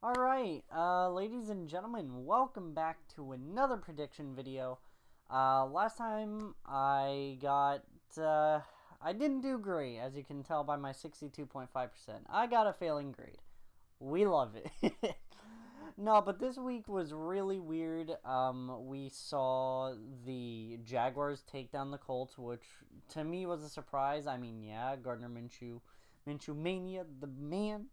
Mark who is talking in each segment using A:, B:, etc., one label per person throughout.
A: Alright, ladies and gentlemen, welcome back to another prediction video. Last time I didn't do great, as you can tell by my 62.5%. I got a failing grade. We love it. No, but this week was really weird. We saw the Jaguars take down the Colts, which to me was a surprise. I mean, yeah, Gardner Minshew Mania, the man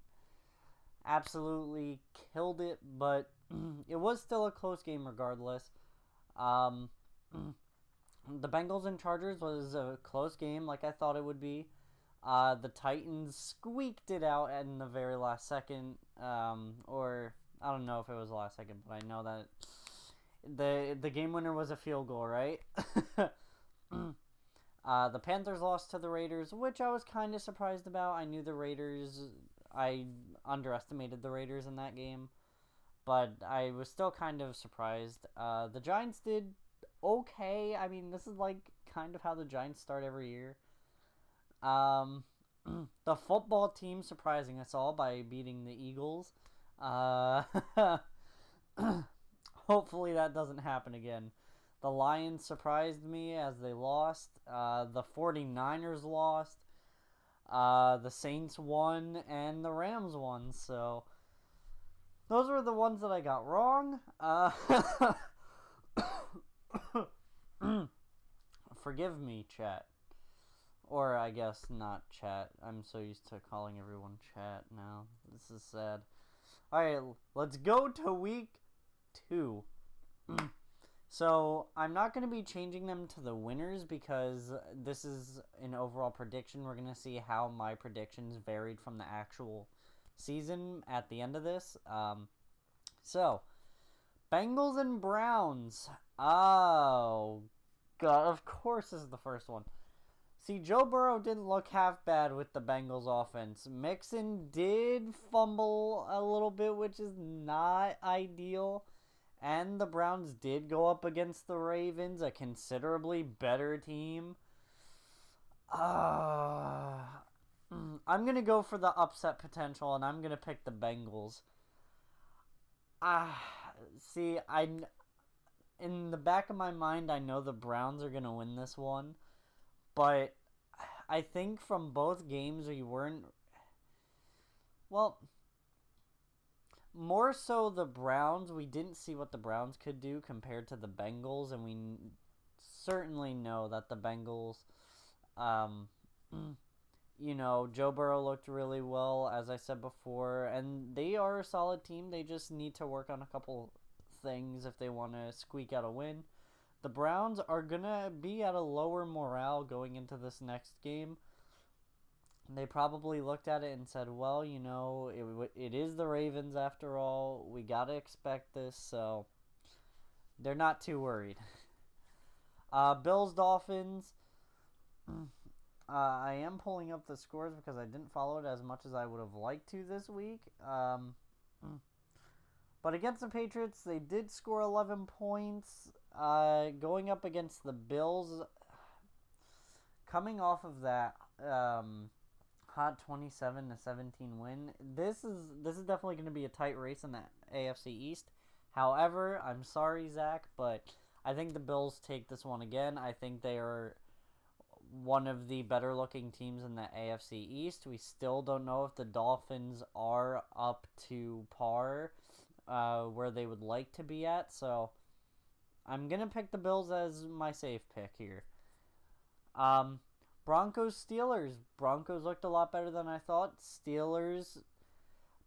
A: absolutely killed it, but it was still a close game regardless. Um, the Bengals and Chargers was a close game, like I thought it would be. The Titans squeaked it out in the very last second, or I don't know if it was the last second, but I know that the game winner was a field goal, right? The Panthers lost to the Raiders, which I was kind of surprised about. I underestimated the Raiders in that game, but I was still kind of surprised. The Giants did okay. I mean, this is like kind of how the Giants start every year. The football team surprising us all by beating the Eagles. Hopefully that doesn't happen again. The Lions surprised me as they lost. The 49ers lost. The Saints won. And the Rams won. So those were the ones that I got wrong. Forgive me, chat. Or I guess not chat. I'm so used to calling everyone chat now. This is sad. Alright, let's go to week 2. So, I'm not going to be changing them to the winners because this is an overall prediction. We're going to see how my predictions varied from the actual season at the end of this. So, Bengals and Browns. Oh, God, of course this is the first one. See, Joe Burrow didn't look half bad with the Bengals offense. Mixon did fumble a little bit, which is not ideal. And the Browns did go up against the Ravens, a considerably better team. I'm going to go for the upset potential, and I'm going to pick the Bengals. In the back of my mind, I know the Browns are going to win this one. But I think from both games we weren't... Well, more so the Browns. We didn't see what the Browns could do compared to the Bengals. And we certainly know that the Bengals... Joe Burrow looked really well, as I said before. And they are a solid team. They just need to work on a couple things if they want to squeak out a win. The Browns are going to be at a lower morale going into this next game. They probably looked at it and said, well, it is the Ravens after all. We got to expect this, so they're not too worried. Bills, Dolphins. I am pulling up the scores because I didn't follow it as much as I would have liked to this week. But against the Patriots, they did score 11 points. Going up against the Bills, coming off of that hot 27-17 win, this is definitely going to be a tight race in the AFC East. However, I'm sorry, Zach, but I think the Bills take this one again. I think they are one of the better looking teams in the AFC East. We still don't know if the Dolphins are up to par where they would like to be at, so I'm going to pick the Bills as my safe pick here. Broncos, Steelers. Broncos looked a lot better than I thought. Steelers,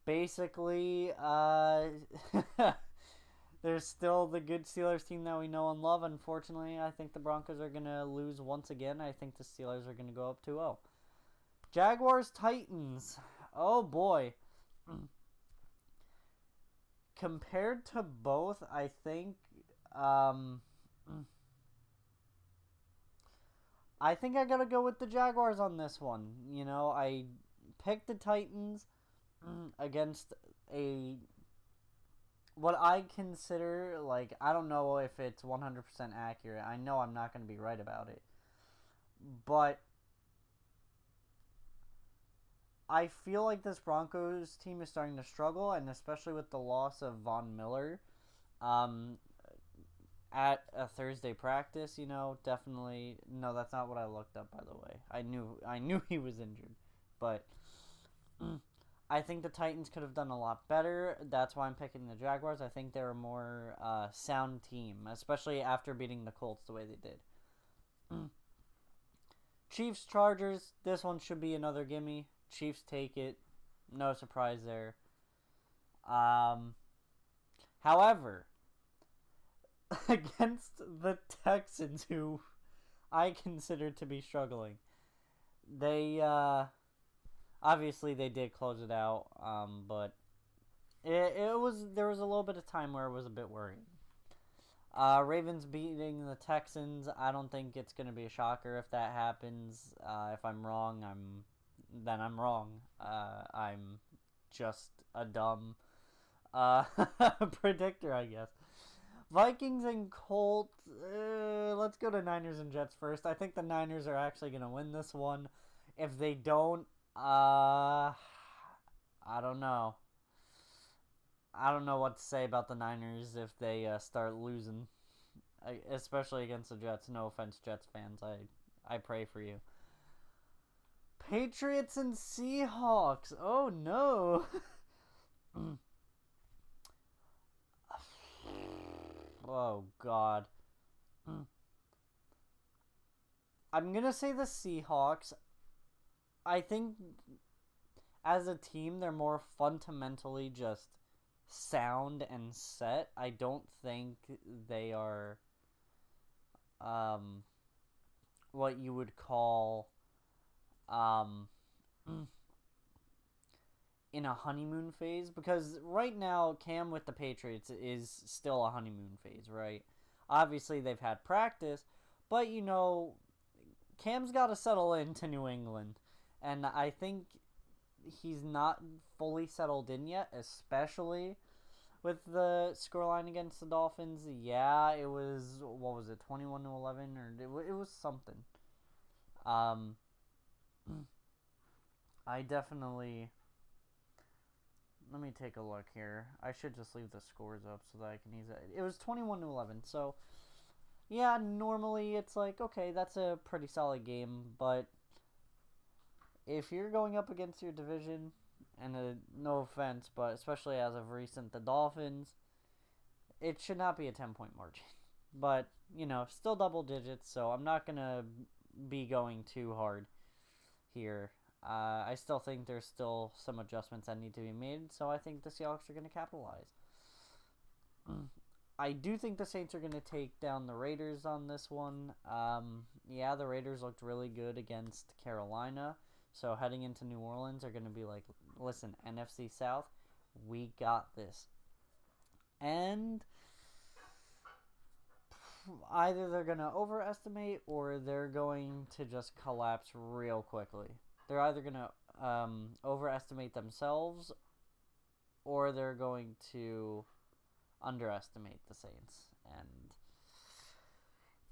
A: basically, there's still the good Steelers team that we know and love. Unfortunately, I think the Broncos are going to lose once again. I think the Steelers are going to go up 2-0. Jaguars, Titans. Oh, boy. Compared to both, I think I gotta go with the Jaguars on this one. I picked the Titans against what I consider, I don't know if it's 100% accurate. I know I'm not going to be right about it. But I feel like this Broncos team is starting to struggle, and especially with the loss of Von Miller um, at a Thursday practice, definitely. No, that's not what I looked up, by the way. I knew he was injured, but I think the Titans could have done a lot better. That's why I'm picking the Jaguars. I think they're a more sound team, especially after beating the Colts the way they did. Chiefs, Chargers. This one should be another gimme. Chiefs take it. No surprise there. However, against the Texans, who I consider to be struggling, they obviously they did close it out, but there was a little bit of time where it was a bit worrying. Ravens beating the Texans. I don't think it's going to be a shocker if that happens. If I'm wrong, I'm wrong. I'm just a dumb predictor, I guess. Vikings and Colts. Let's go to Niners and Jets first. I think the Niners are actually going to win this one. If they don't, I don't know. I don't know what to say about the Niners if they start losing, especially against the Jets. No offense, Jets fans. I pray for you. Patriots and Seahawks. Oh, no. Oh, God. I'm going to say the Seahawks. I think as a team, they're more fundamentally just sound and set. I don't think they are what you would call in a honeymoon phase, because right now Cam with the Patriots is still a honeymoon phase, right? Obviously they've had practice, but Cam's got to settle into New England, and I think he's not fully settled in yet, especially with the scoreline against the Dolphins. Yeah, it was, what was it, 21-11, or it was something. I definitely, let me take a look here. I should just leave the scores up so that I can use it. It was 21-11, so yeah, normally it's like, okay, that's a pretty solid game, but if you're going up against your division, and no offense, but especially as of recent, the Dolphins, it should not be a 10-point margin. But, still double digits, so I'm not going to be going too hard here. I still think there's still some adjustments that need to be made, so I think the Seahawks are going to capitalize. I do think the Saints are going to take down the Raiders on this one. Yeah, the Raiders looked really good against Carolina. So heading into New Orleans, they're going to be like, listen, NFC South, we got this. And either they're going to overestimate or they're going to just collapse real quickly. They're either going to overestimate themselves or they're going to underestimate the Saints. And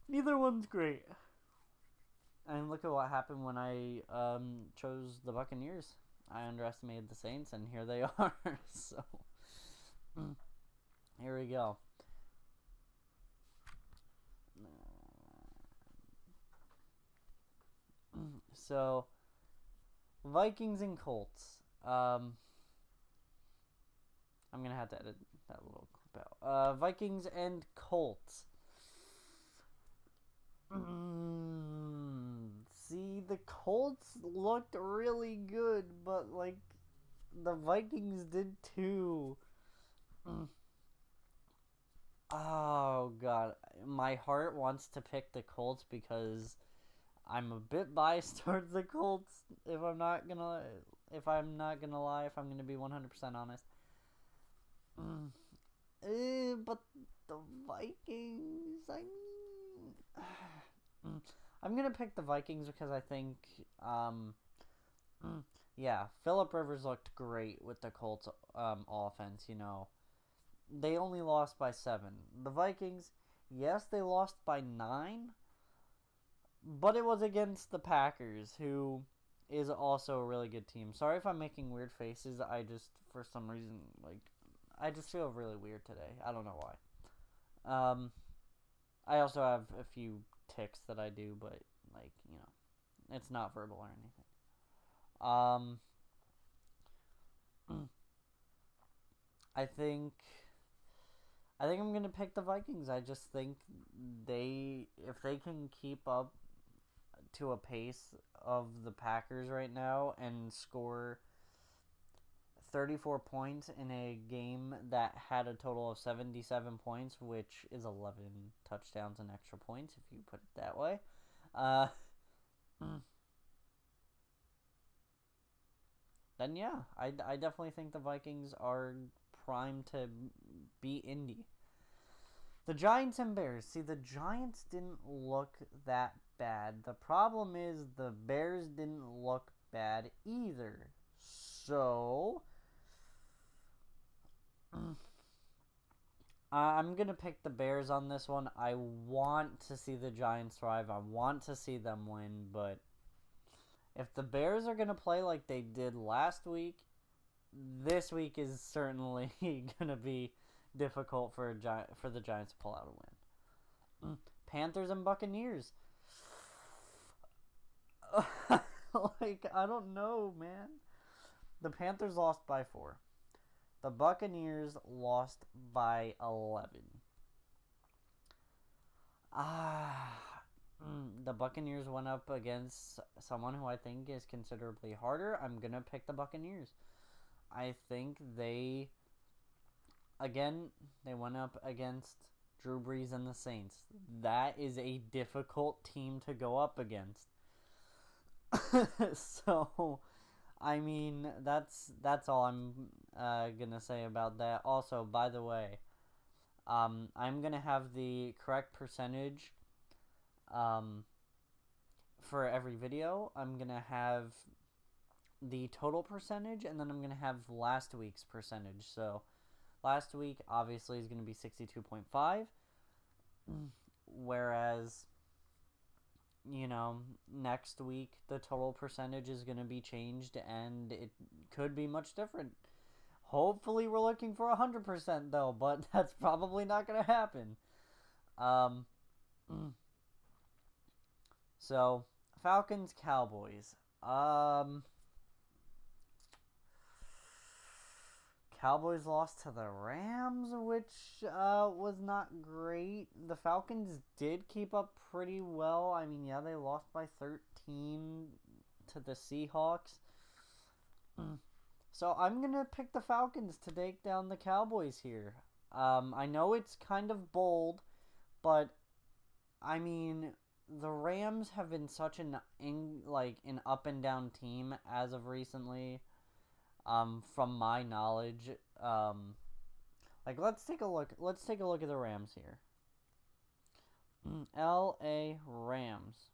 A: neither one's great. And look at what happened when I chose the Buccaneers. I underestimated the Saints, and here they are. So, here we go. So, Vikings and Colts. I'm going to have to edit that little clip out. Vikings and Colts. See, the Colts looked really good, but, the Vikings did too. Oh, God. My heart wants to pick the Colts because I'm a bit biased towards the Colts, if I'm not gonna lie, if I'm gonna be 100% honest. But the Vikings, I'm going to pick the Vikings because I think, yeah, Phillip Rivers looked great with the Colts offense, They only lost by 7. The Vikings, yes, they lost by 9, but it was against the Packers, who, is also a really good team. Sorry if I'm making weird faces. I just, for some reason, I just feel really weird today. I don't know why. I also have a few tics that I do, but, it's not verbal or anything. I think I'm gonna pick the Vikings. I just think if they can keep up to a pace of the Packers right now and score 34 points in a game that had a total of 77 points, which is 11 touchdowns and extra points, if you put it that way. Then yeah, I definitely think the Vikings are primed to beat Indy. The Giants and Bears. See, the Giants didn't look that bad. The problem is the Bears didn't look bad either. So, I'm going to pick the Bears on this one. I want to see the Giants thrive. I want to see them win, but if the Bears are going to play like they did last week, this week is certainly going to be difficult for the Giants to pull out a win. Panthers and Buccaneers. I don't know, man. The Panthers lost by 4. The Buccaneers lost by 11. The Buccaneers went up against someone who I think is considerably harder. I'm going to pick the Buccaneers. I think they went up against Drew Brees and the Saints. That is a difficult team to go up against. So, I mean, that's all I'm going to say about that. Also, by the way, I'm going to have the correct percentage for every video. I'm going to have the total percentage, and then I'm going to have last week's percentage. So, last week, obviously, is going to be 62.5, whereas, next week, the total percentage is going to be changed, and it could be much different. Hopefully, we're looking for 100%, though, but that's probably not going to happen. So, Falcons, Cowboys. Cowboys lost to the Rams, which was not great. The Falcons did keep up pretty well. I mean, yeah, they lost by 13 to the Seahawks. So I'm going to pick the Falcons to take down the Cowboys here. I know it's kind of bold, but I mean, the Rams have been such an up and down team as of recently. From my knowledge, let's take a look. Let's take a look at the Rams here. L.A. Rams.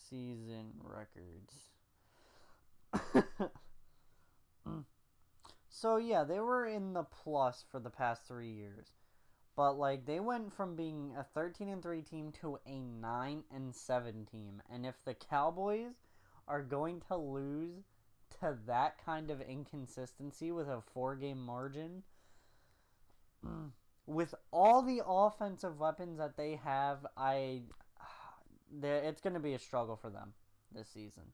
A: Season records. So yeah, they were in the plus for the past 3 years. But they went from being a 13-3 team to a 9-7 team. And if the Cowboys are going to lose to that kind of inconsistency with a 4-game margin, with all the offensive weapons that they have, it's going to be a struggle for them this season.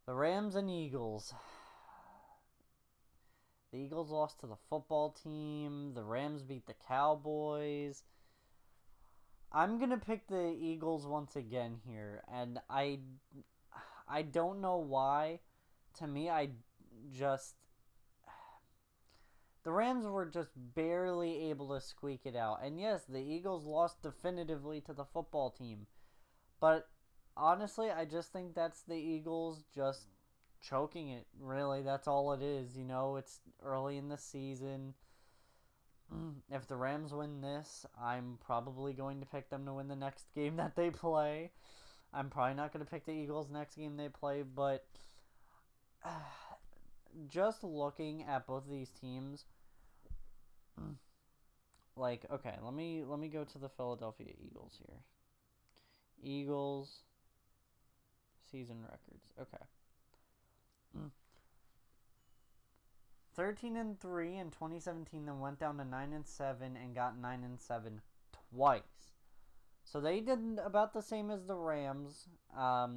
A: The Rams and Eagles. The Eagles lost to the football team. The Rams beat the Cowboys. I'm going to pick the Eagles once again here. And I don't know why. To me, the Rams were just barely able to squeak it out. And yes, the Eagles lost definitively to the football team. But honestly, I just think that's the Eagles just choking it. Really, that's all it is. It's early in the season. If the Rams win this, I'm probably going to pick them to win the next game that they play. I'm probably not going to pick the Eagles next game they play, but just looking at both of these teams, like, okay, let me go to the Philadelphia Eagles here. Eagles season records. Okay. 13-3 in 2017, then went down to 9-7 and got 9-7 twice. So they did about the same as the Rams.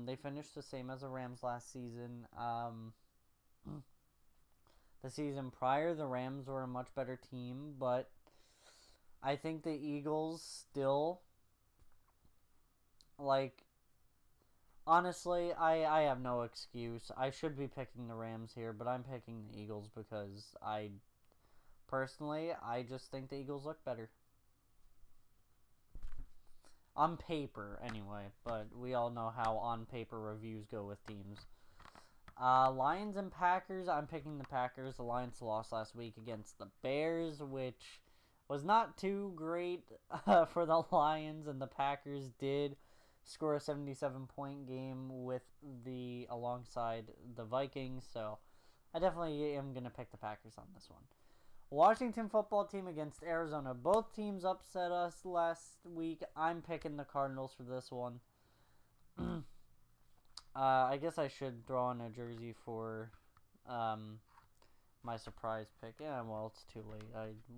A: They finished the same as the Rams last season. The season prior, the Rams were a much better team, but I think the Eagles still, like, honestly, I have no excuse. I should be picking the Rams here, but I'm picking the Eagles because I just think the Eagles look better. On paper, anyway, but we all know how on paper reviews go with teams. Lions and Packers, I'm picking the Packers. The Lions lost last week against the Bears, which was not too great for the Lions, and the Packers did score a 77-point game alongside the Vikings, so I definitely am going to pick the Packers on this one. Washington football team against Arizona. Both teams upset us last week. I'm picking the Cardinals for this one. I guess I should throw on a jersey for my surprise pick. Yeah, well, it's too late.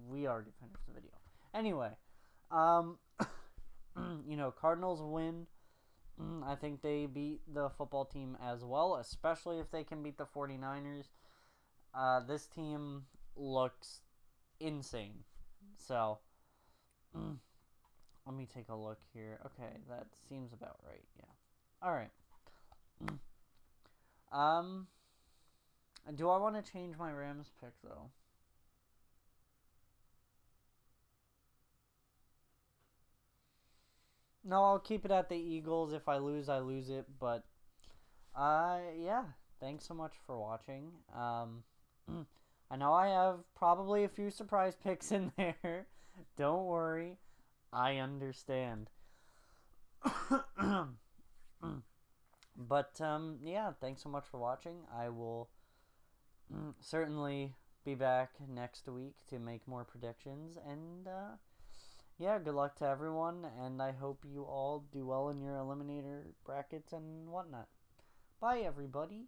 A: We already finished the video. Anyway, Cardinals win. I think they beat the football team as well, especially if they can beat the 49ers. This team looks insane. So, let me take a look here. Okay, that seems about right. Yeah. All right. Do I want to change my Rams pick though? No, I'll keep it at the Eagles. If I lose, I lose it. But, yeah. Thanks so much for watching. I know I have probably a few surprise picks in there. Don't worry. I understand. But, yeah, thanks so much for watching. I will certainly be back next week to make more predictions. And, yeah, good luck to everyone. And I hope you all do well in your eliminator brackets and whatnot. Bye, everybody.